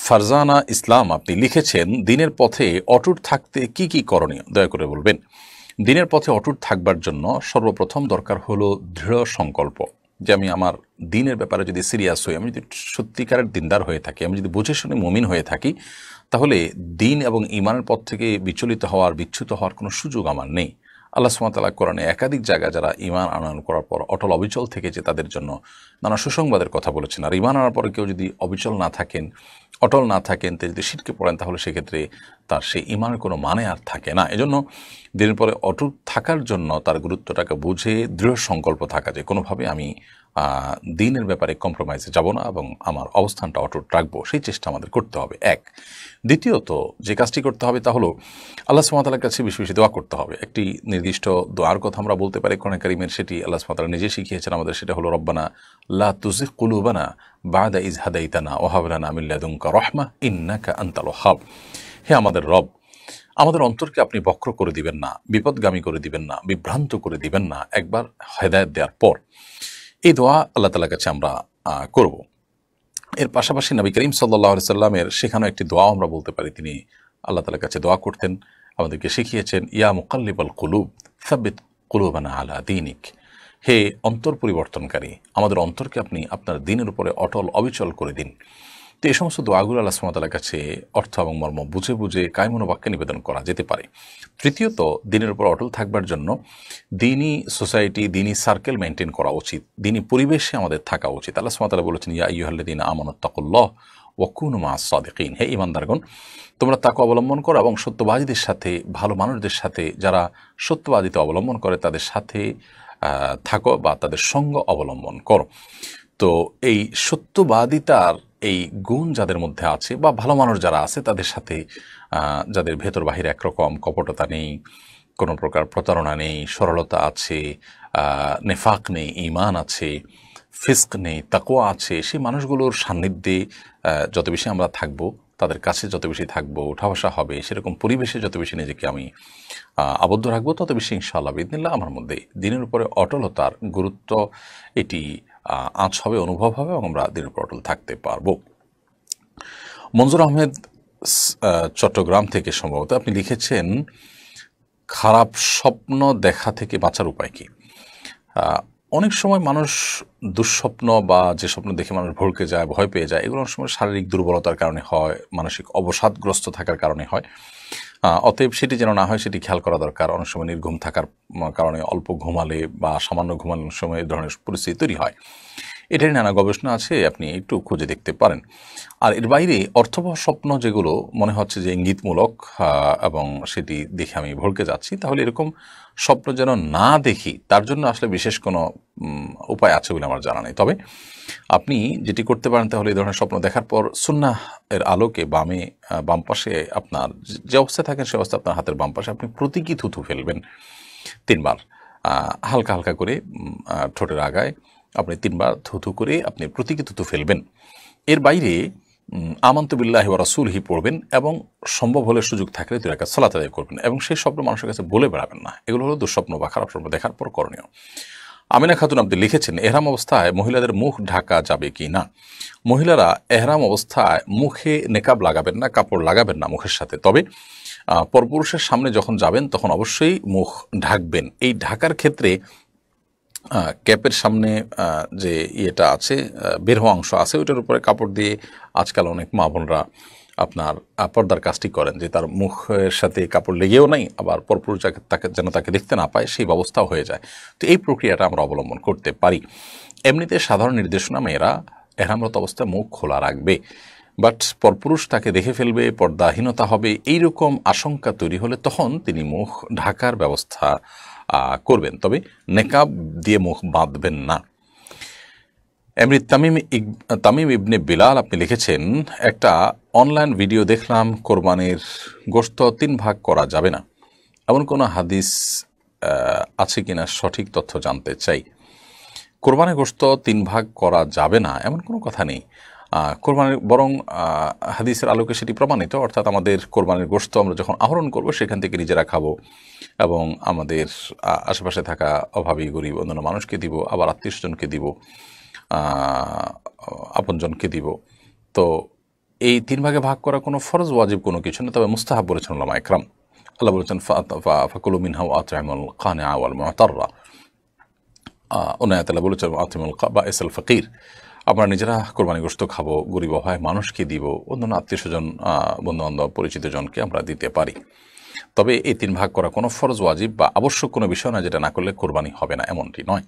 ফারজানা ইসলাম আপনি লিখেছেন, দিনের পথে অটুট থাকতে কি কি করণীয় দয়া করে বলবেন। দিনের পথে অটুট থাকবার জন্য সর্বপ্রথম দরকার হলো দৃঢ় সংকল্প, যে আমি আমার দিনের ব্যাপারে যদি সিরিয়াস হই, আমি যদি সত্যিকারের দিনদার হয়ে থাকি, আমি যদি বুঝে শুনে মুমিন হয়ে থাকি, তাহলে দিন এবং ইমানের পথ থেকে বিচলিত হওয়ার বিচ্যুত হওয়ার কোনো সুযোগ আমার নেই। আল্লাহ সুবহানাহু ওয়া তাআলা কোরআনে একাধিক জায়গায় যারা ঈমান আনয়ন করার পর অটল অবিচল থেকে যে তাদের জন্য নানা সুসংবাদের কথা বলেছেন। আর ঈমান আনার পরে কেউ যদি অবিচল না থাকেন, অটল না থাকেন, তে যদি শিরকে পড়েন, তাহলে সেক্ষেত্রে তার সেই ঈমানের কোনো মানে আর থাকে না। এজন্য দিনের পরে অটুট থাকার জন্য তার গুরুত্বটাকে বুঝে দৃঢ় সংকল্প থাকা, যে কোনোভাবে আমি দিনের ব্যাপারে কম্প্রোমাইজে যাব না এবং আমার অবস্থানটা অটুট রাখবো, সেই চেষ্টা আমাদের করতে হবে এক। দ্বিতীয়ত যে কাজটি করতে হবে তা হলো আল্লাহ সুবহানাহু ওয়া তাআলার কাছে বেশি বেশি দোয়া করতে হবে। একটি নির্দিষ্ট দোয়ার কথা আমরা বলতে পারি কোরআনে কারিমের, সেটি আল্লাহ সুবহানাহু ওয়া তাআলা নিজে শিখিয়েছেন আমাদের, সেটা হলো রব্বানা লা তুজিগ কুলুবানা বা'দা ইয হাদাইতানা ওয়া হাব লানা মিন লাদুনকা রাহমাহ ইন্নাকা আনতাল ওয়াহ্হাব। হে আমাদের রব, আমাদের অন্তরকে আপনি বক্র করে দিবেন না, বিপদগামী করে দিবেন না, বিভ্রান্ত করে দিবেন না একবার হেদায়েত দেওয়ার পর। এই দোয়া আল্লাহ তাআলার কাছে আমরা করব। এর পাশাপাশি নবী করিম সাল্লাল্লাহু আলাইহি সাল্লামের শেখানো একটি দোয়া আমরা বলতে পারি, তিনি আল্লাহ তাআলার কাছে দোয়া করতেন, আমাদেরকে শিখিয়েছেন, ইয়া মুকাল্লিবাল কুলুব সাব্বিত কুলুবানা আলা দীনিক। হে অন্তর পরিবর্তনকারী, আমাদের অন্তরকে আপনি আপনার দিনের উপরে অটল অবিচল করে দিন। তো এই সমস্ত দোয়াগুলো আল্লাহ সুবহানাহু ওয়া তাআলার কাছে অর্থ এবং মর্ম বুঝে বুঝে কায়মনো বাক্যে নিবেদন করা যেতে পারে। তৃতীয়ত, দিনের উপর অটল থাকবার জন্য দিনই সোসাইটি, দিনই সার্কেল মেনটেন করা উচিত, দিনই পরিবেশে আমাদের থাকা উচিত। আল্লাহ সুবহানাহু ওয়া তাআলা বলেছেন, ইয়া আইয়ুহাল্লাযীনা আমানুত্তাকুল্লাহ ওয়া কুনু মাআস সাদিকিন। হে ঈমানদারগণ, তোমরা তাকওয়া অবলম্বন করো এবং সত্যবাদীদের সাথে, ভালো মানুষদের সাথে, যারা সত্যবাদিতা অবলম্বন করে তাদের সাথে থাকো বা তাদের সঙ্গ অবলম্বন করো। তো এই সত্যবাদিতার এই গুণ যাদের মধ্যে আছে বা ভালো মানুষ যারা আছে তাদের সাথে, যাদের ভেতর বাহির একরকম, কপটতা নেই, কোনো প্রকার প্রতারণা নেই, সরলতা আছে, নেফাক নেই, ঈমান আছে, ফিস্ক নেই, তাকওয়া আছে, সেই মানুষগুলোর সান্নিধ্যে যত বেশি আমরা থাকব, তাদের কাছে যত বেশি থাকবো, উঠা বসা হবে, সেরকম পরিবেশে যত বেশি নিজেকে আমি আবদ্ধ রাখবো, তত বেশি ইনশাআল্লাহ বিইذনিল্লাহ আমার মধ্যে দিনের উপরে অটলতার গুরুত্ব এটি আঁচ হবে, অনুভব হবে এবং আমরা দিনের উপর অটল থাকতে পারবো। মনজুর আহমেদ চট্টগ্রাম থেকে সম্ভবত আপনি লিখেছেন, খারাপ স্বপ্ন দেখা থেকে বাঁচার উপায় কি? অনেক সময় মানুষ দুঃস্বপ্ন বা যে স্বপ্ন দেখে মানুষ ভড়কে যায়, ভয় পেয়ে যায়, এগুলো অনেক সময় শারীরিক দুর্বলতার কারণে হয়, মানসিক অবসাদগ্রস্ত থাকার কারণে হয়। অতএব সেটি যেন না হয় সেটি খেয়াল করা দরকার। অনেক সময় নির্ঘুম থাকার কারণে, অল্প ঘুমালে বা সামান্য ঘুমানোর সময় এই ধরনের পরিস্থিতি তৈরি হয়। এটারই নানা গবেষণা আছে, আপনি একটু খুঁজে দেখতে পারেন। আর এর বাইরে অর্থবহ স্বপ্ন যেগুলো মনে হচ্ছে যে ইঙ্গিতমূলক এবং সেটি দেখে আমি ভড়কে যাচ্ছি, তাহলে এরকম স্বপ্ন যেন না দেখি, তার জন্য আসলে বিশেষ কোনো উপায় আছে বলে আমার জানা নেই। তবে আপনি যেটি করতে পারেন, তাহলে এই ধরনের স্বপ্ন দেখার পর সুন্নাহ এর আলোকে বাম পাশে আপনার যে অবস্থায় থাকেন সে অবস্থা, আপনার হাতের বাম পাশে আপনি প্রতীকী থুথু ফেলবেন 3 বার, হালকা হালকা করে ঠোঁটের আগায় আপনি 3 বার থুথু করে আপনি প্রতীকী থুথু ফেলবেন। এর বাইরে আমানতু বিল্লাহি ওয়া রাসূলিহি পড়বেন এবং সম্ভব হলে সুযোগ থাকলে 2 রাকাত সালাত আদায় করবেন এবং সেই স্বপ্ন মানুষের কাছে বলে বেড়াবেন না। এগুলো হলো দুঃস্বপ্ন বা খারাপ স্বপ্ন দেখার পর করণীয়। আমিনা খাতুন আপনি লিখেছেন, এহরাম অবস্থায় মহিলাদের মুখ ঢাকা যাবে কি না? মহিলারা এহরাম অবস্থায় মুখে নেকাব লাগাবেন না, কাপড় লাগাবেন না মুখের সাথে। তবে পরপুরুষের সামনে যখন যাবেন তখন অবশ্যই মুখ ঢাকবেন। এই ঢাকার ক্ষেত্রে ক্যাপের সামনে যে ইয়েটা আছে, বের হওয়া অংশ আছে, ওইটার উপরে কাপড় দিয়ে আজকাল অনেক মা বোনরা আপনার পর্দার কাজটি করেন, যে তার মুখের সাথে কাপড় লেগেও নাই, আবার পরপুরুষ যেন তাকে দেখতে না পায় সেই ব্যবস্থাও হয়ে যায়। তো এই প্রক্রিয়াটা আমরা অবলম্বন করতে পারি। এমনিতে সাধারণ নির্দেশনা, মেয়েরা এহরামরত অবস্থায় মুখ খোলা রাখবে, বাট পরপুরুষ তাকে দেখে ফেলবে, পর্দাহীনতা হবে, এইরকম আশঙ্কা তৈরি হলে তখন তিনি মুখ ঢাকার ব্যবস্থা করবেন, তবে নেকাব দিয়ে মুখ বাঁধবেন না। এমনি তামিম ইবনে বিলাল আপনি লিখেছেন, একটা অনলাইন ভিডিও দেখলাম, কোরবানির গোশত 3 ভাগ করা যাবে না, এমন কোনো হাদিস আছে কিনা সঠিক তথ্য জানতে চাই। কোরবানির গোশত 3 ভাগ করা যাবে না এমন কোনো কথা নেই। কোরবানির বরং হাদিসের আলোকে সেটি প্রমাণিত, অর্থাৎ আমাদের কোরবানির গোশত আমরা যখন আহরণ করব সেখান থেকে নিজেরা খাবো এবং আমাদের আশেপাশে থাকা অভাবী গরিব অন্যান্য মানুষকে দিব, আবার আত্মীয়স্বজনকে দিব, আপনজনকে দিব। তো এই 3 ভাগে ভাগ করা কোনো ফরজ ওয়াজিব কোনো কিছু না, তবে মুস্তাহাব বলেছেন উলামা ইকরাম। আল্লাহ বলেছেন ফাকুলু মিনহা ওয়া আত'ইমুল কানিআ ওয়াল মু'তাররা, অন্য আয়াতে আল্লাহ বলেছেন আতিমুল বাইসাল ফকির, আমরা নিজেরা কোরবানি গোশত খাবো, গরিব অসহায় মানুষকে দিব, অন্যান্য আত্মীয়স্বজন বন্ধুবান্ধব পরিচিত জনকে আমরা দিতে পারি। তবে এই 3 ভাগ করা কোনো ফরজ ওয়াজিব বা আবশ্যক কোনো বিষয় না যেটা না করলে কোরবানি হবে না, এমনটি নয়।